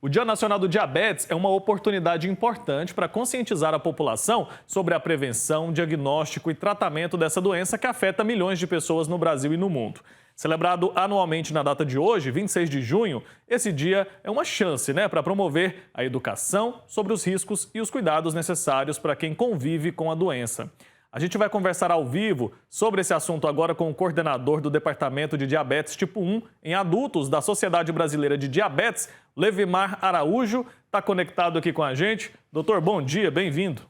O Dia Nacional do Diabetes é uma oportunidade importante para conscientizar a população sobre a prevenção, diagnóstico e tratamento dessa doença que afeta milhões de pessoas no Brasil e no mundo. Celebrado anualmente na data de hoje, 26 de junho, esse dia é uma chance, para promover a educação sobre os riscos e os cuidados necessários para quem convive com a doença. A gente vai conversar ao vivo sobre esse assunto agora com o coordenador do Departamento de Diabetes Tipo 1 em Adultos da Sociedade Brasileira de Diabetes, Levimar Araújo. Está conectado aqui com a gente. Doutor, bom dia, bem-vindo.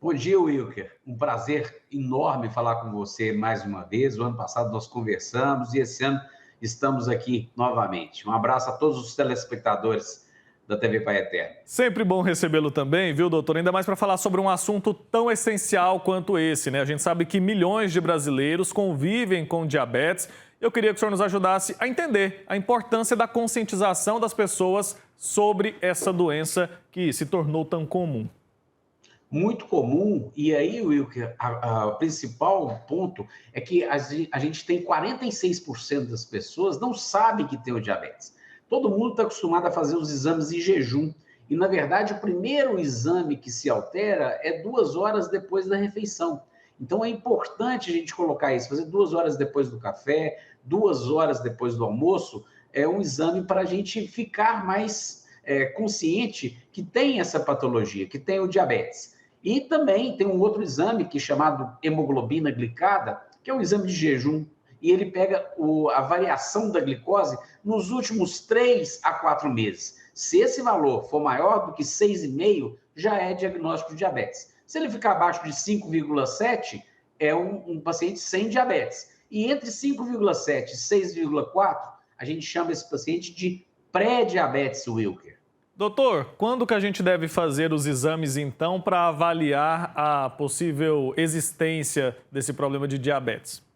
Bom dia, Wilker. Um prazer enorme falar com você mais uma vez. O ano passado nós conversamos e esse ano estamos aqui novamente. Um abraço a todos os telespectadores da TV Pai Eterno. Sempre bom recebê-lo também, viu, doutor? Ainda mais para falar sobre um assunto tão essencial quanto esse, A gente sabe que milhões de brasileiros convivem com diabetes. Eu queria que o senhor nos ajudasse a entender a importância da conscientização das pessoas sobre essa doença que se tornou tão comum. Muito comum, e aí, Wilker, o principal ponto é que a gente tem 46% das pessoas não sabem que tem o diabetes. Todo mundo está acostumado a fazer os exames em jejum. E, na verdade, o primeiro exame que se altera é 2 horas depois da refeição. Então, é importante a gente colocar isso, fazer 2 horas depois do café, 2 horas depois do almoço, é um exame para a gente ficar mais consciente que tem essa patologia, que tem o diabetes. E também tem um outro exame que é chamado hemoglobina glicada, que é um exame de jejum, e ele pega a variação da glicose nos últimos 3 a 4 meses. Se esse valor for maior do que 6,5, já é diagnóstico de diabetes. Se ele ficar abaixo de 5,7, é um paciente sem diabetes. E entre 5,7 e 6,4, a gente chama esse paciente de pré-diabetes, Wilker. Doutor, quando que a gente deve fazer os exames, então, para avaliar a possível existência desse problema de diabetes?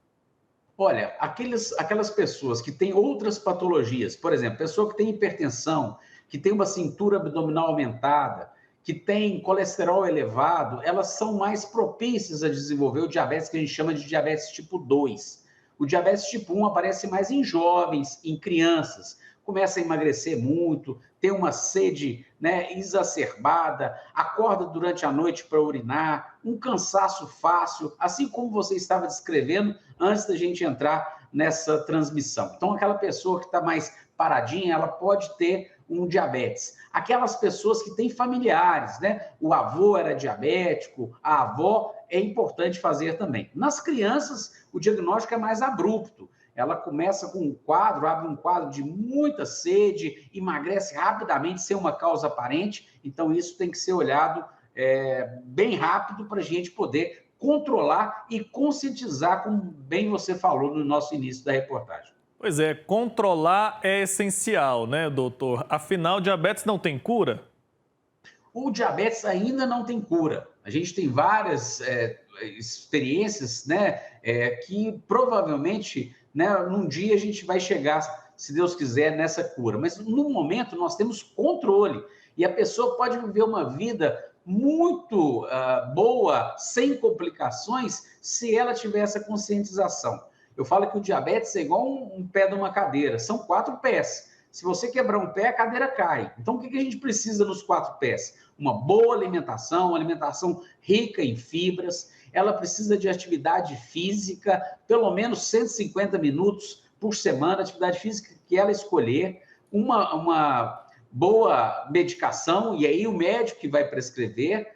Olha, aquelas pessoas que têm outras patologias, por exemplo, pessoa que tem hipertensão, que tem uma cintura abdominal aumentada, que tem colesterol elevado, elas são mais propícias a desenvolver o diabetes que a gente chama de diabetes tipo 2. O diabetes tipo 1 aparece mais em jovens, em crianças, começa a emagrecer muito, tem uma sede exacerbada, acorda durante a noite para urinar, um cansaço fácil, assim como você estava descrevendo antes da gente entrar nessa transmissão. Então, aquela pessoa que está mais paradinha, ela pode ter um diabetes. Aquelas pessoas que têm familiares, O avô era diabético, a avó, é importante fazer também. Nas crianças, o diagnóstico é mais abrupto. Ela começa com um quadro, abre um quadro de muita sede, emagrece rapidamente, sem uma causa aparente. Então, isso tem que ser olhado bem rápido para a gente poder controlar e conscientizar, como bem você falou no nosso início da reportagem. Pois é, controlar é essencial, doutor? Afinal, diabetes não tem cura? O diabetes ainda não tem cura. A gente tem várias experiências, que provavelmente, num dia a gente vai chegar, se Deus quiser, nessa cura. Mas no momento nós temos controle e a pessoa pode viver uma vida muito boa, sem complicações, se ela tiver essa conscientização. Eu falo que o diabetes é igual um pé de uma cadeira, são 4 pés. Se você quebrar um pé, a cadeira cai. Então, o que a gente precisa nos 4 pés? Uma boa alimentação, uma alimentação rica em fibras. Ela precisa de atividade física, pelo menos 150 minutos por semana, atividade física que ela escolher, uma boa medicação, e aí o médico que vai prescrever,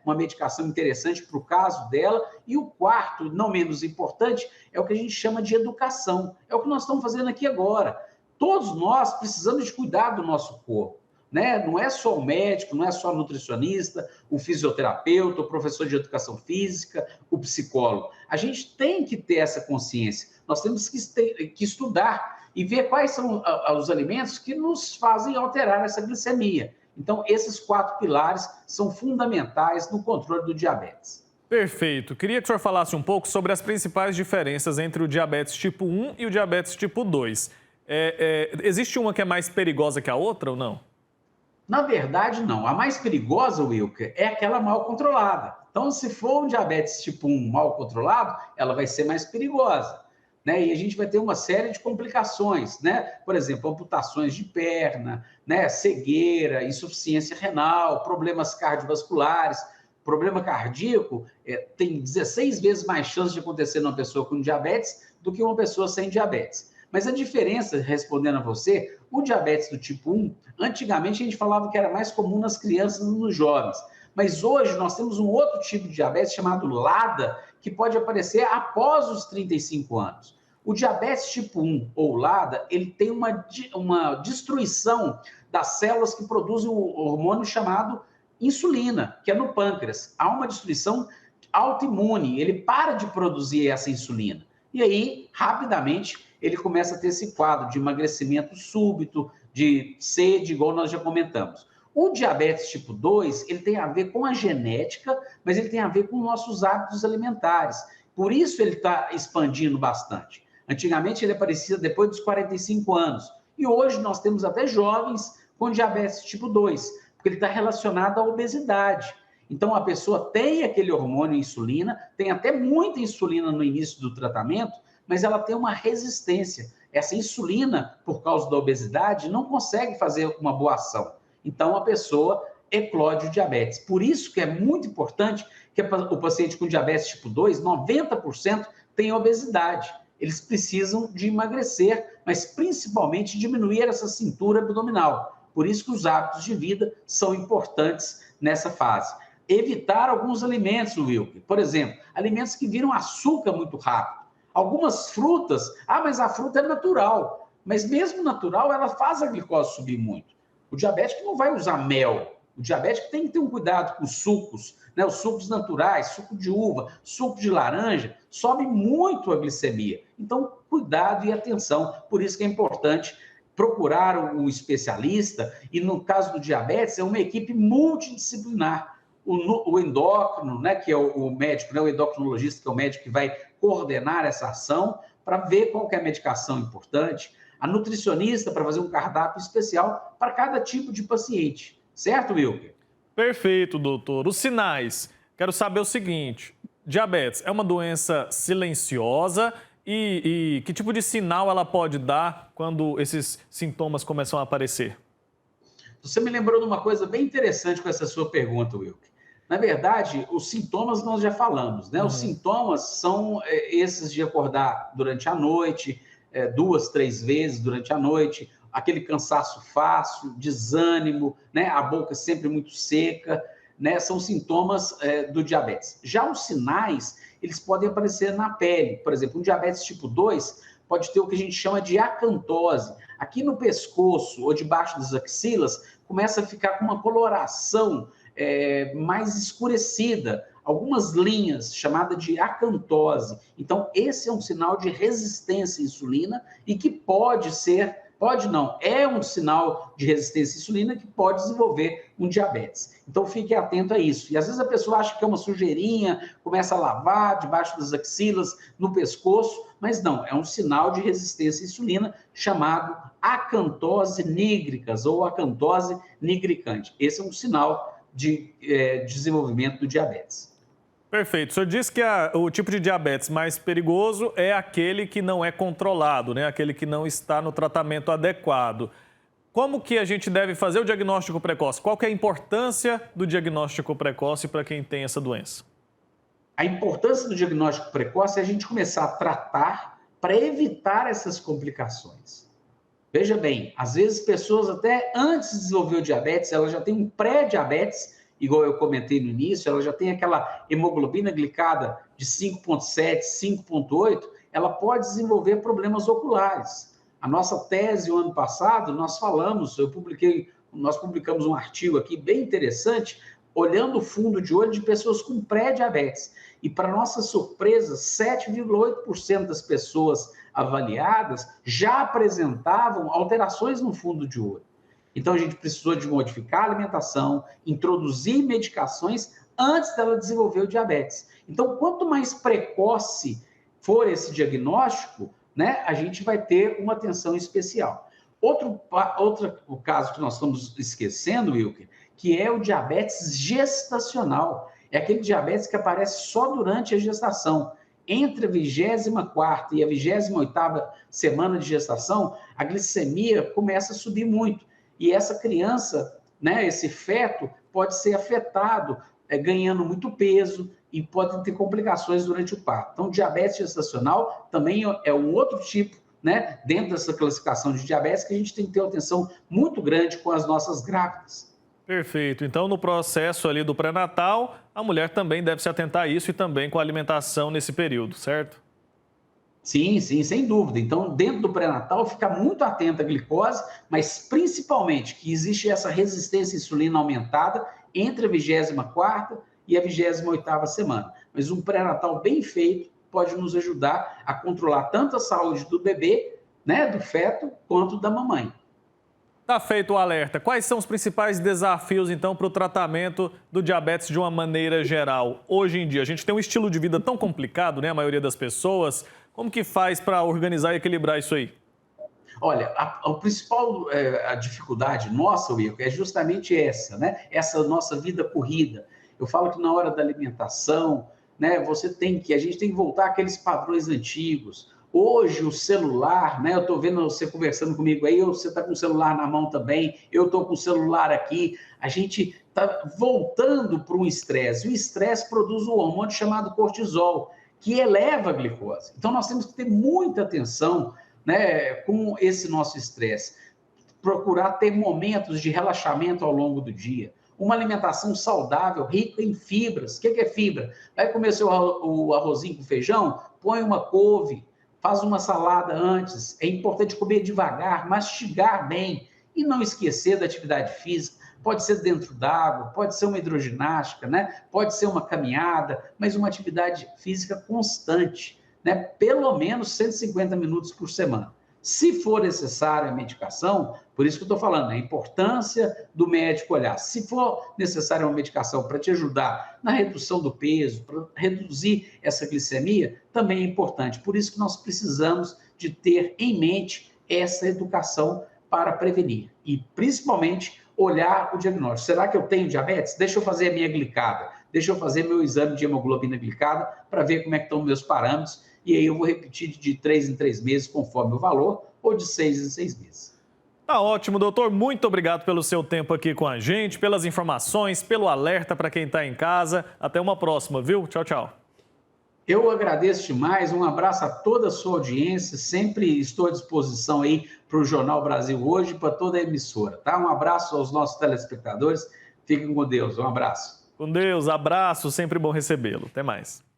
uma medicação interessante para o caso dela. E o quarto, não menos importante, é o que a gente chama de educação. É o que nós estamos fazendo aqui agora. Todos nós precisamos de cuidar do nosso corpo, Não é só o médico, não é só o nutricionista, o fisioterapeuta, o professor de educação física, o psicólogo. A gente tem que ter essa consciência. Nós temos que estudar e ver quais são os alimentos que nos fazem alterar essa glicemia. Então, esses 4 pilares são fundamentais no controle do diabetes. Perfeito. Queria que o senhor falasse um pouco sobre as principais diferenças entre o diabetes tipo 1 e o diabetes tipo 2. Existe uma que é mais perigosa que a outra ou não? Na verdade, não. A mais perigosa, Wilker, é aquela mal controlada. Então, se for um diabetes tipo 1 mal controlado, ela vai ser mais perigosa. né? E a gente vai ter uma série de complicações, né? Por exemplo, amputações de perna, né? Cegueira, insuficiência renal, problemas cardiovasculares. Problema cardíaco tem 16 vezes mais chance de acontecer numa pessoa com diabetes do que uma pessoa sem diabetes. Mas a diferença, respondendo a você, o diabetes do tipo 1, antigamente a gente falava que era mais comum nas crianças e nos jovens. Mas hoje nós temos um outro tipo de diabetes chamado LADA, que pode aparecer após os 35 anos. O diabetes tipo 1 ou LADA, ele tem uma destruição das células que produzem o hormônio chamado insulina, que é no pâncreas. Há uma destruição autoimune, ele para de produzir essa insulina. E aí, rapidamente, ele começa a ter esse quadro de emagrecimento súbito, de sede, igual nós já comentamos. O diabetes tipo 2, ele tem a ver com a genética, mas ele tem a ver com nossos hábitos alimentares. Por isso ele está expandindo bastante. Antigamente ele aparecia depois dos 45 anos. E hoje nós temos até jovens com diabetes tipo 2, porque ele está relacionado à obesidade. Então, a pessoa tem aquele hormônio insulina, tem até muita insulina no início do tratamento, mas ela tem uma resistência. Essa insulina, por causa da obesidade, não consegue fazer uma boa ação. Então, a pessoa eclode o diabetes. Por isso que é muito importante que o paciente com diabetes tipo 2, 90% tem obesidade. Eles precisam de emagrecer, mas principalmente diminuir essa cintura abdominal. Por isso que os hábitos de vida são importantes nessa fase. Evitar alguns alimentos, Wilker. Por exemplo, alimentos que viram açúcar muito rápido. Algumas frutas, mas a fruta é natural. Mas mesmo natural, ela faz a glicose subir muito. O diabético não vai usar mel. O diabético tem que ter um cuidado com os sucos, né? Os sucos naturais, suco de uva, suco de laranja, sobe muito a glicemia. Então, cuidado e atenção. Por isso que é importante procurar um especialista, e no caso do diabetes, é uma equipe multidisciplinar. O endócrino, né, que é o médico, né, o endocrinologista, que é o médico que vai coordenar essa ação, para ver qual que é a medicação importante, a nutricionista para fazer um cardápio especial para cada tipo de paciente. Certo, Wilker? Perfeito, doutor. Os sinais. Quero saber o seguinte: diabetes é uma doença silenciosa e que tipo de sinal ela pode dar quando esses sintomas começam a aparecer? Você me lembrou de uma coisa bem interessante com essa sua pergunta, Wilker. Na verdade, os sintomas nós já falamos, né? Os sintomas são esses de acordar durante a noite, 2, 3 vezes durante a noite, aquele cansaço fácil, desânimo, né? A boca sempre muito seca, né? São sintomas do diabetes. Já os sinais, eles podem aparecer na pele. Por exemplo, um diabetes tipo 2 pode ter o que a gente chama de acantose. Aqui no pescoço ou debaixo das axilas, começa a ficar com uma coloração mais escurecida, algumas linhas, chamada de acantose. Então, esse é um sinal de resistência à insulina e que é um sinal de resistência à insulina que pode desenvolver um diabetes. Então, fique atento a isso. E às vezes a pessoa acha que é uma sujeirinha, começa a lavar debaixo das axilas, no pescoço, mas não, é um sinal de resistência à insulina chamado acantose nígricas ou acantose nigricante. Esse é um sinal de desenvolvimento do diabetes. Perfeito. O senhor disse que o tipo de diabetes mais perigoso é aquele que não é controlado, né? Aquele que não está no tratamento adequado. Como que a gente deve fazer o diagnóstico precoce? Qual que é a importância do diagnóstico precoce para quem tem essa doença? A importância do diagnóstico precoce é a gente começar a tratar para evitar essas complicações. Veja bem, às vezes pessoas até antes de desenvolver o diabetes, elas já têm um pré-diabetes, igual eu comentei no início, ela já tem aquela hemoglobina glicada de 5,7, 5,8, ela pode desenvolver problemas oculares. A nossa tese, o ano passado, nós publicamos um artigo aqui bem interessante, olhando o fundo de olho de pessoas com pré-diabetes. E, para nossa surpresa, 7,8% das pessoas avaliadas já apresentavam alterações no fundo de olho. Então, a gente precisou de modificar a alimentação, introduzir medicações antes dela desenvolver o diabetes. Então, quanto mais precoce for esse diagnóstico, né, a gente vai ter uma atenção especial. Outro caso que nós estamos esquecendo, Wilker, que é o diabetes gestacional. É aquele diabetes que aparece só durante a gestação. entre a 24ª e a 28ª semana de gestação, a glicemia começa a subir muito. E essa criança, né, esse feto, pode ser afetado, ganhando muito peso e pode ter complicações durante o parto. Então, diabetes gestacional também é um outro tipo, né, dentro dessa classificação de diabetes, que a gente tem que ter uma atenção muito grande com as nossas grávidas. Perfeito. Então, no processo ali do pré-natal, a mulher também deve se atentar a isso e também com a alimentação nesse período, certo? Sim, sim, sem dúvida. Então, dentro do pré-natal, ficar muito atento à glicose, mas principalmente que existe essa resistência à insulina aumentada entre a 24ª e a 28ª semana. Mas um pré-natal bem feito pode nos ajudar a controlar tanto a saúde do bebê, né, do feto, quanto da mamãe. Tá feito o alerta. Quais são os principais desafios, então, para o tratamento do diabetes de uma maneira geral? Hoje em dia, a gente tem um estilo de vida tão complicado, né? A maioria das pessoas. Como que faz para organizar e equilibrar isso aí? Olha, a principal a dificuldade nossa, Wilco, é justamente essa, né? Essa nossa vida corrida. Eu falo que na hora da alimentação, né, a gente tem que voltar àqueles padrões antigos. Hoje o celular, né? Eu estou vendo você conversando comigo aí, você está com o celular na mão também, eu estou com o celular aqui. A gente está voltando para um estresse. E o estresse produz um hormônio chamado cortisol, que eleva a glicose. Então nós temos que ter muita atenção, né, com esse nosso estresse. Procurar ter momentos de relaxamento ao longo do dia. Uma alimentação saudável, rica em fibras. O que é fibra? Vai comer o arrozinho com feijão? Põe uma couve, faz uma salada antes. É importante comer devagar, mastigar bem e não esquecer da atividade física. Pode ser dentro d'água, pode ser uma hidroginástica, né? Pode ser uma caminhada, mas uma atividade física constante, né? Pelo menos 150 minutos por semana. Se for necessária a medicação, por isso que eu estou falando, a importância do médico olhar. Se for necessária uma medicação para te ajudar na redução do peso, para reduzir essa glicemia, também é importante. Por isso que nós precisamos de ter em mente essa educação para prevenir e, principalmente, olhar o diagnóstico. Será que eu tenho diabetes? Deixa eu fazer a minha glicada, deixa eu fazer meu exame de hemoglobina glicada para ver como é que estão meus parâmetros e aí eu vou repetir de 3 em 3 meses conforme o valor ou de 6 em 6 meses. Tá ótimo, doutor. Muito obrigado pelo seu tempo aqui com a gente, pelas informações, pelo alerta para quem está em casa. Até uma próxima, viu? Tchau, tchau. Eu agradeço demais, um abraço a toda a sua audiência, sempre estou à disposição aí para o Jornal Brasil Hoje, para toda a emissora, tá? Um abraço aos nossos telespectadores, fiquem com Deus, um abraço. Com Deus, abraço, sempre bom recebê-lo. Até mais.